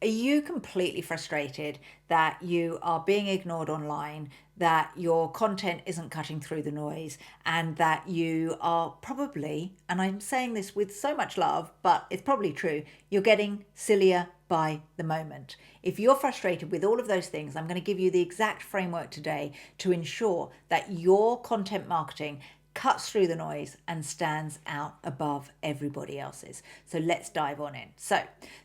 Are you completely frustrated that you are being ignored online, that your content isn't cutting through the noise, and that you are probably, and I'm saying this with so much love, but it's probably true, you're getting sillier by the moment? If you're frustrated with all of those things, I'm going to give you the exact framework today to ensure that your content marketing cuts through the noise and stands out above everybody else's. So let's dive on in. So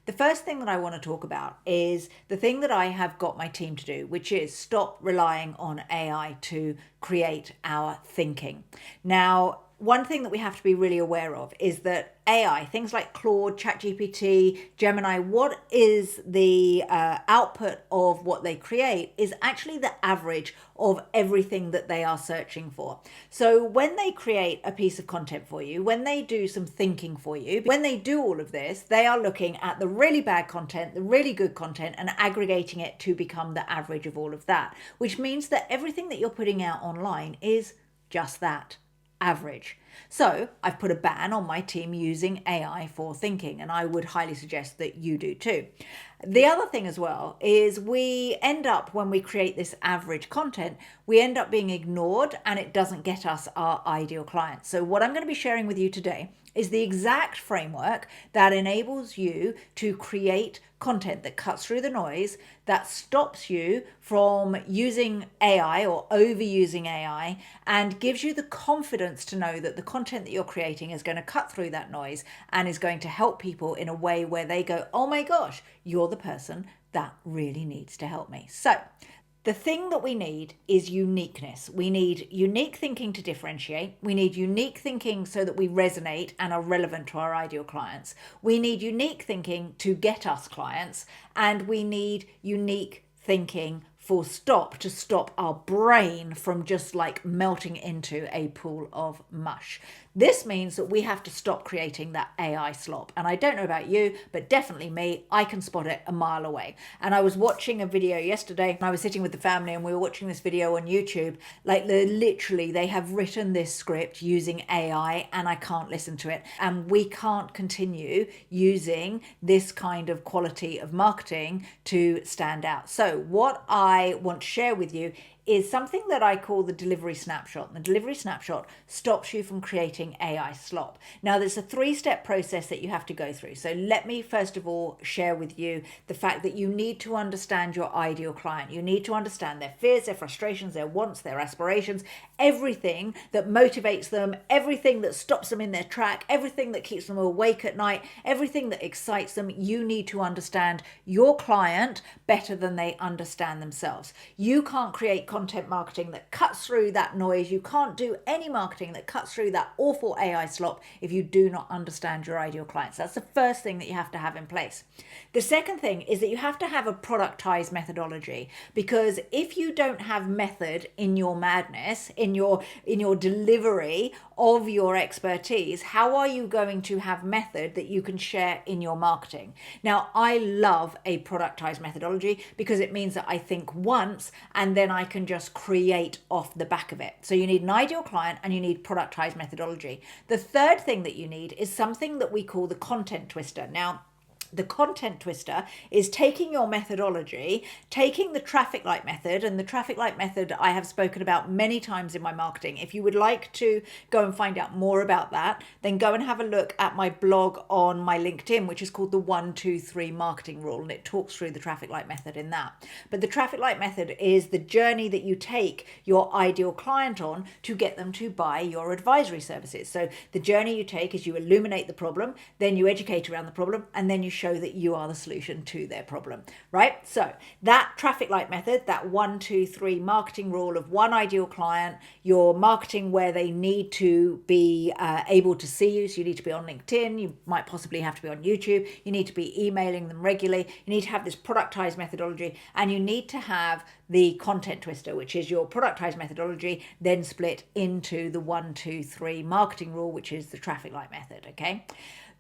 the first thing that I want to talk about is the thing that I have got my team to do, which is stop relying on AI to create our thinking. Now, one thing that we have to be really aware of is that AI, things like Claude, ChatGPT, Gemini, what is the output of what they create is actually the average of everything that they are searching for. So when they create a piece of content for you, when they do some thinking for you, when they do all of this, they are looking at the really bad content, the really good content, and aggregating it to become the average of all of that, which means that everything that you're putting out online is just that. Average. So I've put a ban on my team using AI for thinking, and I would highly suggest that you do too. The other thing as well is we end up, when we create this average content, we end up being ignored and it doesn't get us our ideal clients. So what I'm going to be sharing with you today is the exact framework that enables you to create content that cuts through the noise, that stops you from using AI or overusing AI, and gives you the confidence to know that the content that you're creating is going to cut through that noise and is going to help people in a way where they go, oh my gosh, you're the person that really needs to help me. So the thing that we need is uniqueness. We need unique thinking to differentiate. We need unique thinking so that we resonate and are relevant to our ideal clients. We need unique thinking to get us clients. And we need unique thinking full stop to stop our brain from just like melting into a pool of mush. This means that we have to stop creating that AI slop. And I don't know about you, but definitely me, I can spot it a mile away. And I was watching a video yesterday, and I was sitting with the family and we were watching this video on YouTube. Like literally, they have written this script using AI and I can't listen to it. And we can't continue using this kind of quality of marketing to stand out. So what I want to share with you is something that I call the delivery snapshot. And the delivery snapshot stops you from creating AI slop. Now, there's a 3-step process that you have to go through. So let me first of all share with you the fact that you need to understand your ideal client. You need to understand their fears, their frustrations, their wants, their aspirations, everything that motivates them, everything that stops them in their track, everything that keeps them awake at night, everything that excites them. You need to understand your client better than they understand themselves. You can't create content marketing that cuts through that noise. You can't do any marketing that cuts through that awful AI slop if you do not understand your ideal clients. That's the first thing that you have to have in place. The second thing is that you have to have a productized methodology, because if you don't have method in your madness, in your delivery of your expertise, how are you going to have method that you can share in your marketing? Now, I love a productized methodology because it means that I think once and then I can just create off the back of it. So you need an ideal client and you need productized methodology. The third thing that you need is something that we call the content twister. Now, the content twister is taking your methodology, taking the traffic light method, and the traffic light method I have spoken about many times in my marketing. If you would like to go and find out more about that, then go and have a look at my blog on my LinkedIn, which is called the 1, 2, 3 marketing rule, and it talks through the traffic light method in that. But the traffic light method is the journey that you take your ideal client on to get them to buy your advisory services. So the journey you take is you illuminate the problem, then you educate around the problem, and then you show that you are the solution to their problem, right? So that traffic light method, that 1, 2, 3 marketing rule of one ideal client, your marketing where they need to be able to see you. So you need to be on LinkedIn, you might possibly have to be on YouTube, you need to be emailing them regularly, you need to have this productized methodology, and you need to have the content twister, which is your productized methodology, then split into the 1, 2, 3 marketing rule, which is the traffic light method, okay?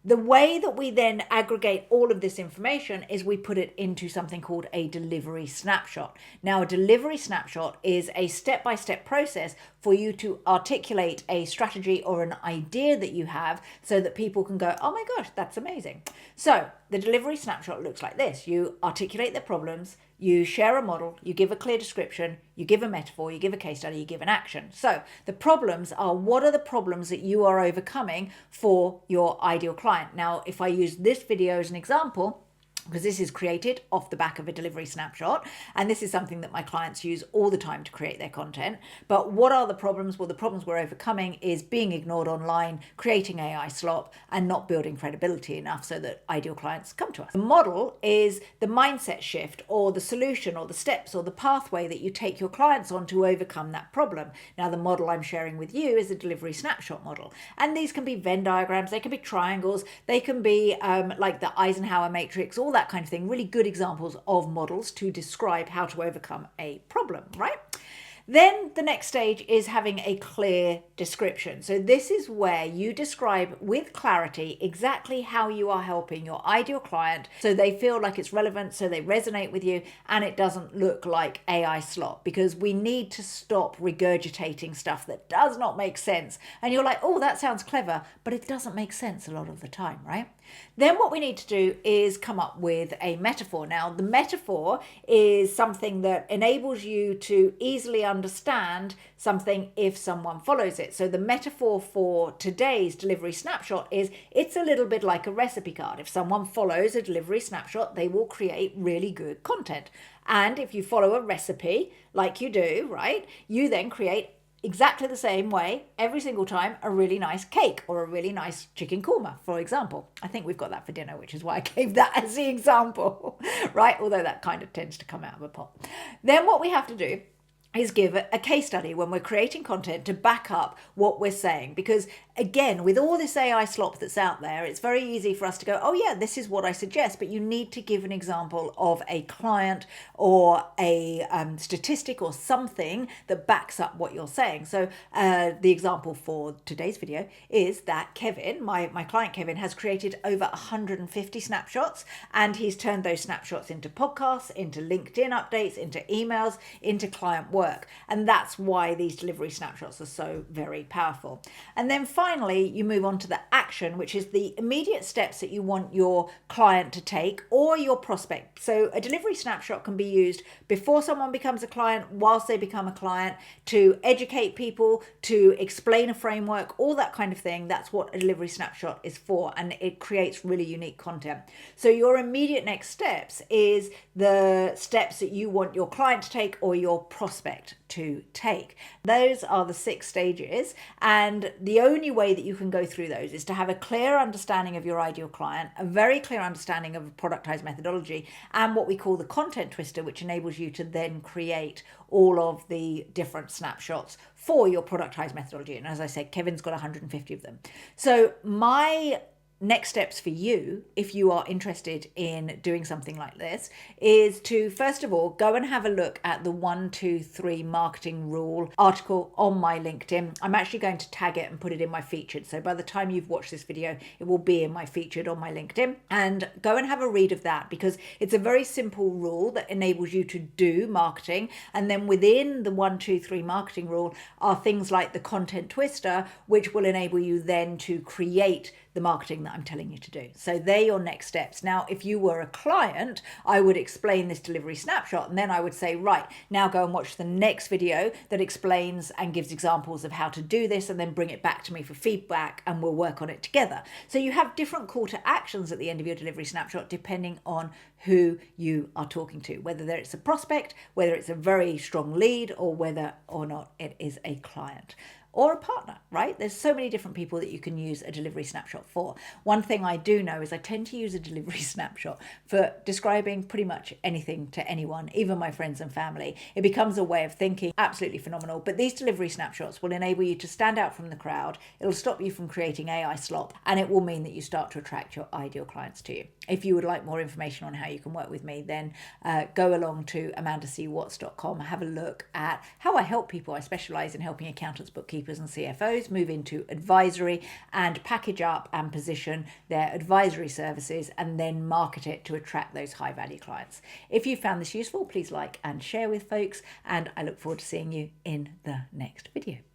The way that we then aggregate all of this information is we put it into something called a delivery snapshot. Now, a delivery snapshot is a step-by-step process for you to articulate a strategy or an idea that you have so that people can go, oh my gosh, that's amazing. So the delivery snapshot looks like this. You articulate the problems, you share a model, you give a clear description, you give a metaphor, you give a case study, you give an action. So the problems are, what are the problems that you are overcoming for your ideal client? Now, if I use this video as an example, because this is created off the back of a delivery snapshot, and this is something that my clients use all the time to create their content. But what are the problems? Well, the problems we're overcoming is being ignored online, creating AI slop, and not building credibility enough so that ideal clients come to us. The model is the mindset shift or the solution or the steps or the pathway that you take your clients on to overcome that problem. Now, the model I'm sharing with you is a delivery snapshot model. And these can be Venn diagrams, they can be triangles, they can be like the Eisenhower matrix, all that kind of thing. Really good examples of models to describe how to overcome a problem, right? Then the next stage is having a clear description. So this is where you describe with clarity exactly how you are helping your ideal client so they feel like it's relevant, so they resonate with you, and it doesn't look like AI slop, because we need to stop regurgitating stuff that does not make sense. And you're like, oh, that sounds clever, but it doesn't make sense a lot of the time, right? Then what we need to do is come up with a metaphor. Now, the metaphor is something that enables you to easily understand something if someone follows it. So the metaphor for today's delivery snapshot is it's a little bit like a recipe card. If someone follows a delivery snapshot, they will create really good content. And if you follow a recipe like you do, right, you then create exactly the same way every single time a really nice cake or a really nice chicken korma, for example. I think we've got that for dinner, which is why I gave that as the example, right? Although that kind of tends to come out of a pot. Then what we have to do is give a case study when we're creating content to back up what we're saying. Because again, with all this AI slop that's out there, it's very easy for us to go, oh yeah, this is what I suggest, but you need to give an example of a client or a statistic or something that backs up what you're saying. So the example for today's video is that Kevin, my client Kevin, has created over 150 snapshots, and he's turned those snapshots into podcasts, into LinkedIn updates, into emails, into client work. And that's why these delivery snapshots are so very powerful. And then finally, you move on to the action, which is the immediate steps that you want your client to take or your prospect. So a delivery snapshot can be used before someone becomes a client, whilst they become a client, to educate people, to explain a framework, all that kind of thing. That's what a delivery snapshot is for, and it creates really unique content. So your immediate next steps is the steps that you want your client to take or your prospect to take. Those are the 6 stages, and the only way that you can go through those is to have a clear understanding of your ideal client, a very clear understanding of a productized methodology, and what we call the content twister, which enables you to then create all of the different snapshots for your productized methodology. And as I said, Kevin's got 150 of them. So my next steps for you, if you are interested in doing something like this, is to first of all go and have a look at the 1, 2, 3 marketing rule article on my LinkedIn. I'm actually going to tag it and put it in my featured, so by the time you've watched this video it will be in my featured on my LinkedIn. And go and have a read of that, because it's a very simple rule that enables you to do marketing. And then within the 1, 2, 3 marketing rule are things like the content twister, which will enable you then to create the marketing that I'm telling you to do. So they're your next steps. Now, if you were a client, I would explain this delivery snapshot, and then I would say, right, now go and watch the next video that explains and gives examples of how to do this, and then bring it back to me for feedback, and we'll work on it together. So you have different call to actions at the end of your delivery snapshot, depending on who you are talking to, whether it's a prospect, whether it's a very strong lead, or whether or not it is a client or a partner, right? There's so many different people that you can use a delivery snapshot for. One thing I do know is I tend to use a delivery snapshot for describing pretty much anything to anyone, even my friends and family. It becomes a way of thinking, absolutely phenomenal. But these delivery snapshots will enable you to stand out from the crowd. It'll stop you from creating AI slop, and it will mean that you start to attract your ideal clients to you. If you would like more information on how you can work with me, then go along to amandacwatts.com, have a look at how I help people. I specialize in helping accountants, bookkeepers, bookkeepers and CFOs move into advisory and package up and position their advisory services and then market it to attract those high value clients. If you found this useful, please like and share with folks, and I look forward to seeing you in the next video.